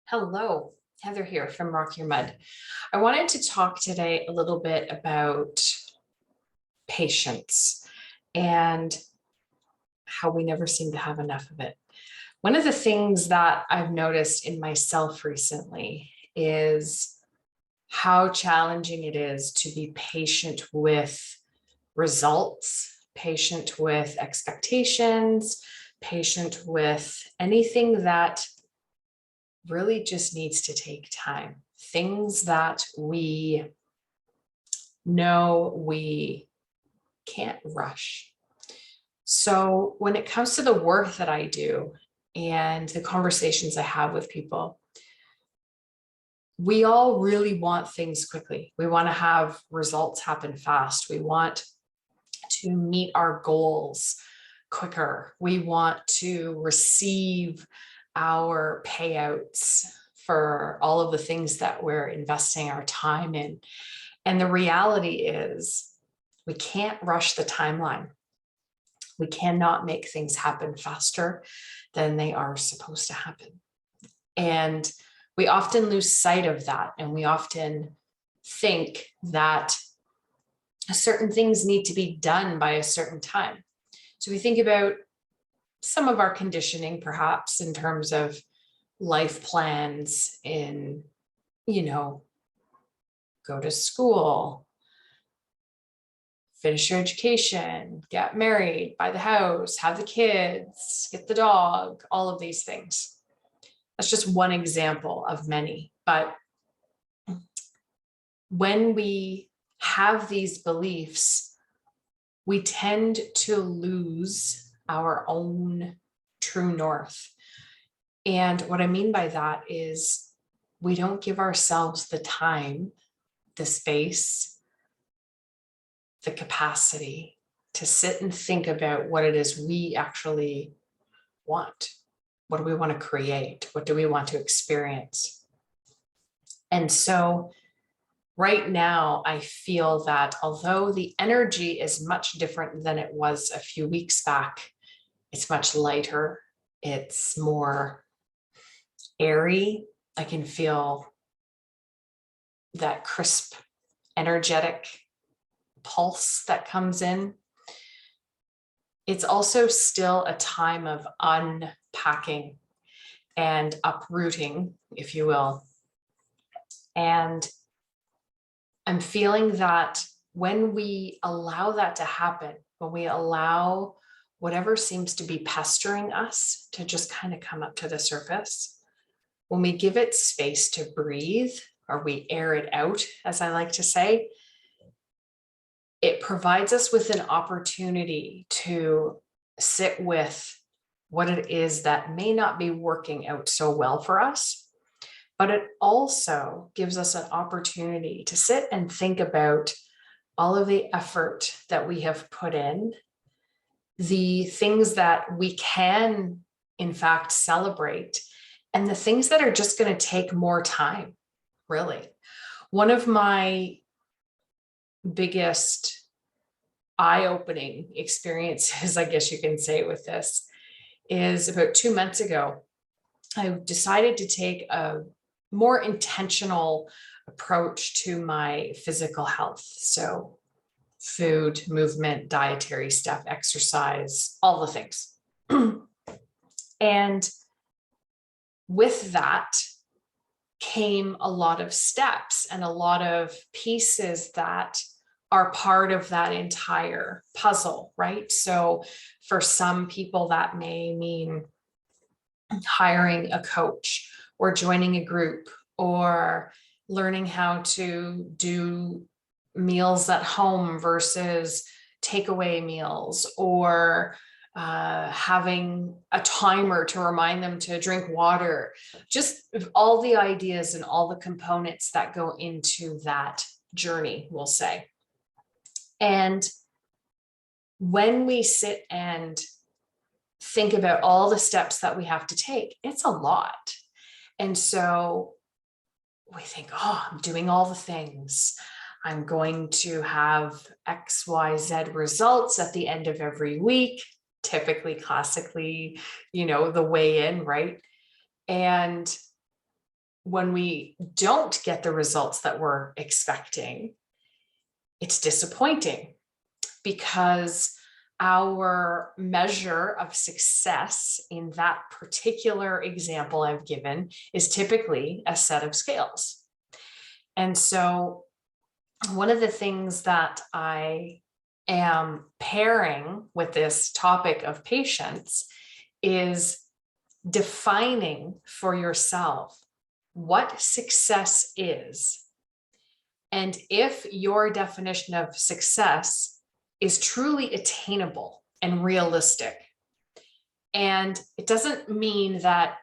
Hello, Heather here from Rock Your Mud. I wanted to talk today a little bit about patience and how we never seem to have enough of it. One of the things that I've noticed in myself recently is how challenging it is to be patient with results, patient with expectations, patient with anything that really just needs to take time. Things that we know we can't rush. So when it comes to the work that I do and the conversations I have with people, we all really want things quickly. We want to have results happen fast. We want to meet our goals quicker. We want to receive our payouts for all of the things that we're investing our time in. And the reality is, we can't rush the timeline. We cannot make things happen faster than they are supposed to happen. And we often lose sight of that. And we often think that certain things need to be done by a certain time. So we think about some of our conditioning, perhaps in terms of life plans in, go to school, finish your education, get married, buy the house, have the kids, get the dog, all of these things. That's just one example of many. But when we have these beliefs, we tend to lose our own true north. And what I mean by that is we don't give ourselves the time, the space, the capacity to sit and think about what it is we actually want. What do we want to create? What do we want to experience? And so right now, I feel that although the energy is much different than it was a few weeks back, it's much lighter, it's more airy. I can feel that crisp, energetic pulse that comes in. It's also still a time of unpacking and uprooting, if you will. And I'm feeling that when we allow that to happen, when we allow whatever seems to be pestering us to just kind of come up to the surface, when we give it space to breathe, or we air it out, as I like to say, it provides us with an opportunity to sit with what it is that may not be working out so well for us. But it also gives us an opportunity to sit and think about all of the effort that we have put in, the things that we can, in fact, celebrate, and the things that are just going to take more time, really. One of my biggest eye-opening experiences, I guess you can say, with this is about 2 months ago, I decided to take a more intentional approach to my physical health. So food, movement, dietary stuff, exercise, all the things. And with that came a lot of steps and a lot of pieces that are part of that entire puzzle, right? So for some people, that may mean hiring a coach or joining a group or learning how to do meals at home versus takeaway meals, or having a timer to remind them to drink water, just all the ideas and all the components that go into that journey, we'll say. And when we sit and think about all the steps that we have to take, it's a lot. And so we think, oh, I'm doing all the things. I'm going to have X, Y, Z results at the end of every week, typically, classically, the way in, right? And when we don't get the results that we're expecting, it's disappointing because our measure of success in that particular example I've given is typically a set of scales. And so one of the things that I am pairing with this topic of patience is defining for yourself what success is. And if your definition of success is truly attainable and realistic. And it doesn't mean that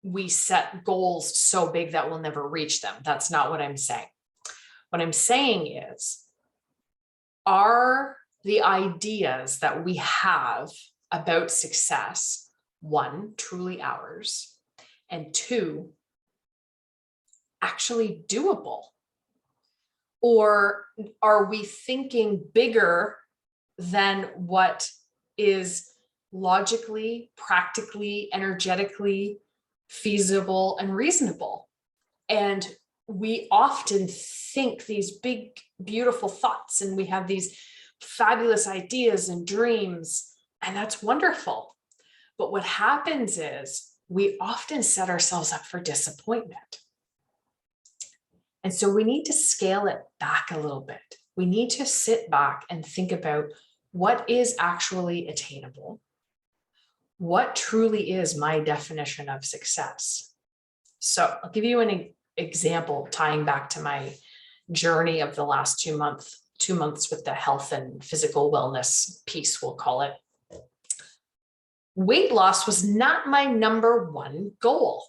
we set goals so big that we'll never reach them. That's not what I'm saying. What I'm saying is, are the ideas that we have about success, one, truly ours, and two, actually doable? Or are we thinking bigger than what is logically, practically, energetically feasible and reasonable? And we often think these big, beautiful thoughts, and we have these fabulous ideas and dreams, and that's wonderful. But what happens is we often set ourselves up for disappointment. And so we need to scale it back a little bit. We need to sit back and think about what is actually attainable. What truly is my definition of success? So I'll give you an example tying back to my journey of the last 2 months with the health and physical wellness piece, we'll call it. Weight loss was not my number one goal.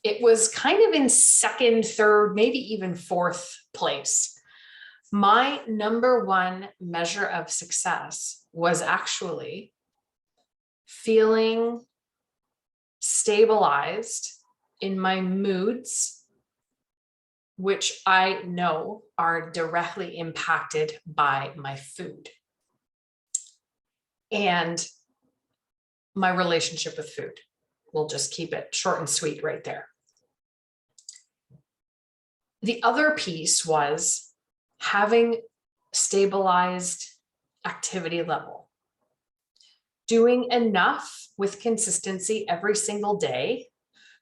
It was kind of in second, third, maybe even fourth place. My number one measure of success was actually feeling stabilized in my moods, which I know are directly impacted by my food and my relationship with food. We'll just keep it short and sweet right there. The other piece was having stabilized activity level, doing enough with consistency every single day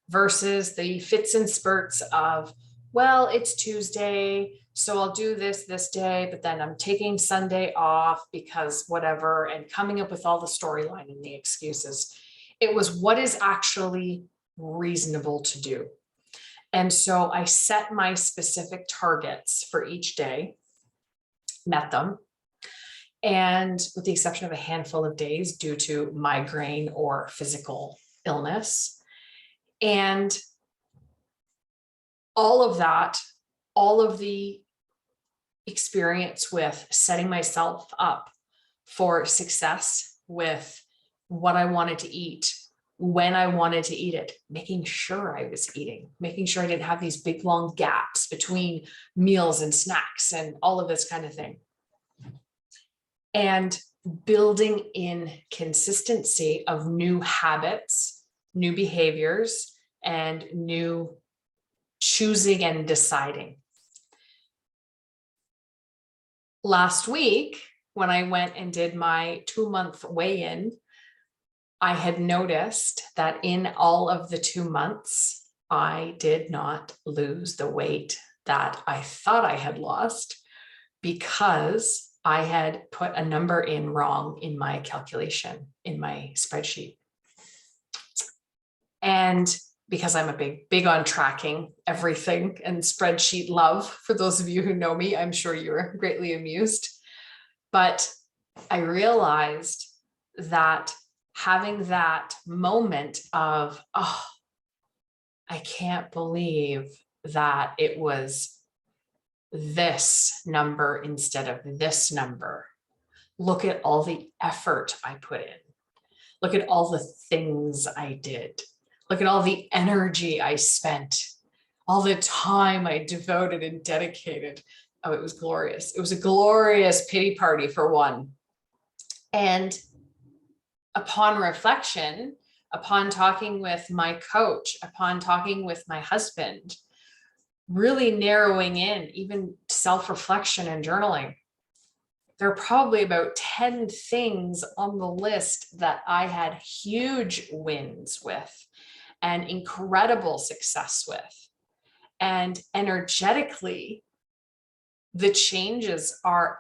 versus the fits and spurts of, well, it's Tuesday, so I'll do this day, but then I'm taking Sunday off because whatever, and coming up with all the storyline and the excuses. It was what is actually reasonable to do. And so I set my specific targets for each day, met them, and with the exception of a handful of days due to migraine or physical illness. And all of that, all of the experience with setting myself up for success with what I wanted to eat, when I wanted to eat it, making sure I was eating, making sure I didn't have these big long gaps between meals and snacks and all of this kind of thing. And building in consistency of new habits, new behaviors, and new choosing and deciding. Last week, when I went and did my 2-month weigh-in, I had noticed that in all of the 2 months, I did not lose the weight that I thought I had lost because I had put a number in wrong in my calculation, in my spreadsheet. And because I'm a big on tracking everything and spreadsheet love, for those of you who know me, I'm sure you're greatly amused. But I realized that having that moment of, oh, I can't believe that it was this number instead of this number. Look at all the effort I put in. Look at all the things I did. Look at all the energy I spent, all the time I devoted and dedicated. Oh, it was glorious. It was a glorious pity party for one. And upon reflection, upon talking with my coach, upon talking with my husband, really narrowing in, even self-reflection and journaling, there are probably about 10 things on the list that I had huge wins with and incredible success with. And energetically, the changes are,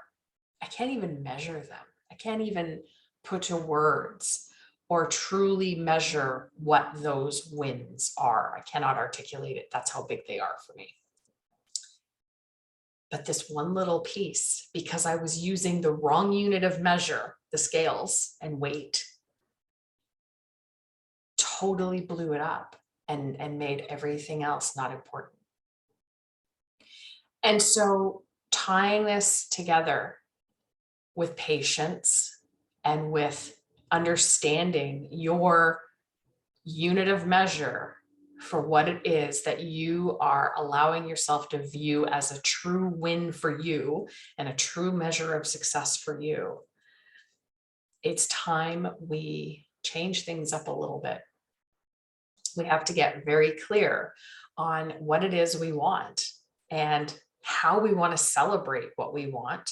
I can't even measure them. I can't even put to words or truly measure what those wins are. I cannot articulate it. That's how big they are for me. But this one little piece, because I was using the wrong unit of measure, the scales and weight, totally blew it up and made everything else not important. And so tying this together with patience and with understanding your unit of measure for what it is that you are allowing yourself to view as a true win for you and a true measure of success for you, it's time we change things up a little bit. We have to get very clear on what it is we want and how we want to celebrate what we want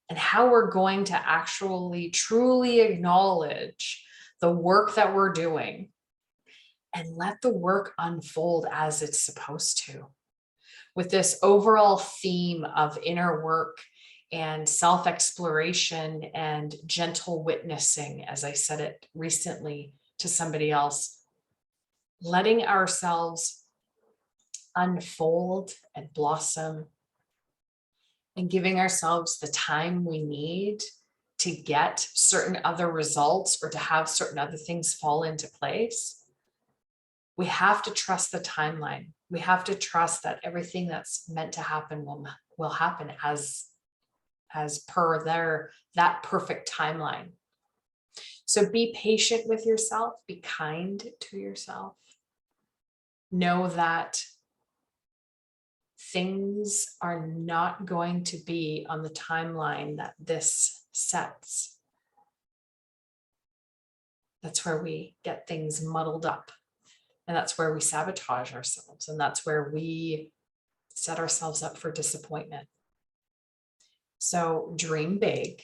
and how we're going to actually truly acknowledge the work that we're doing and let the work unfold as it's supposed to. With this overall theme of inner work and self-exploration and gentle witnessing, as I said it recently to somebody else, letting ourselves unfold and blossom and giving ourselves the time we need to get certain other results or to have certain other things fall into place. We have to trust the timeline. We have to trust that everything that's meant to happen will happen as per that perfect timeline. So be patient with yourself, be kind to yourself. Know that things are not going to be on the timeline that this sets. That's where we get things muddled up. And that's where we sabotage ourselves. And that's where we set ourselves up for disappointment. So dream big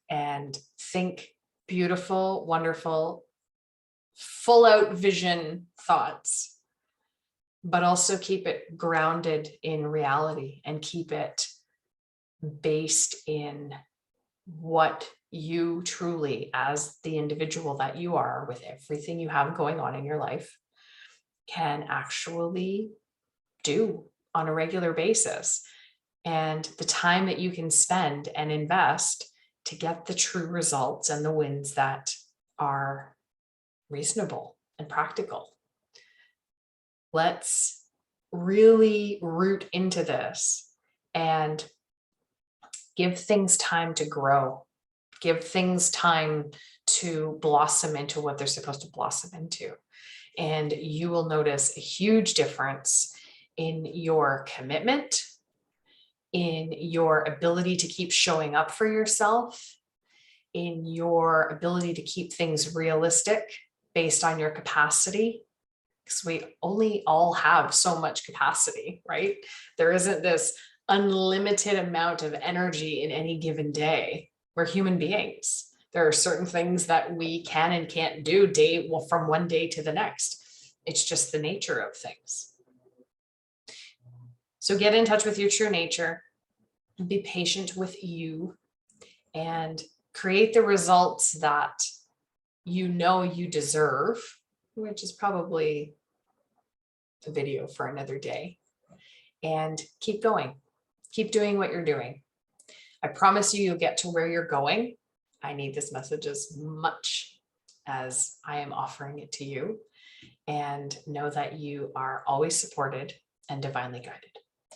and think beautiful, wonderful, full out vision thoughts, but also keep it grounded in reality and keep it based in what you truly, as the individual that you are with everything you have going on in your life, can actually do on a regular basis, and the time that you can spend and invest to get the true results and the wins that are reasonable and practical. Let's really root into this and give things time to grow, give things time to blossom into what they're supposed to blossom into. And you will notice a huge difference in your commitment, in your ability to keep showing up for yourself, in your ability to keep things realistic based on your capacity, because we only all have so much capacity, right? There isn't this unlimited amount of energy in any given day. We're human beings. There are certain things that we can and can't do from one day to the next. It's just the nature of things. So get in touch with your true nature, be patient with you, and create the results that you know you deserve, which is probably a video for another day. And keep going. Keep doing what you're doing. I promise you'll get to where you're going. I need this message as much as I am offering it to you, and know that you are always supported and divinely guided.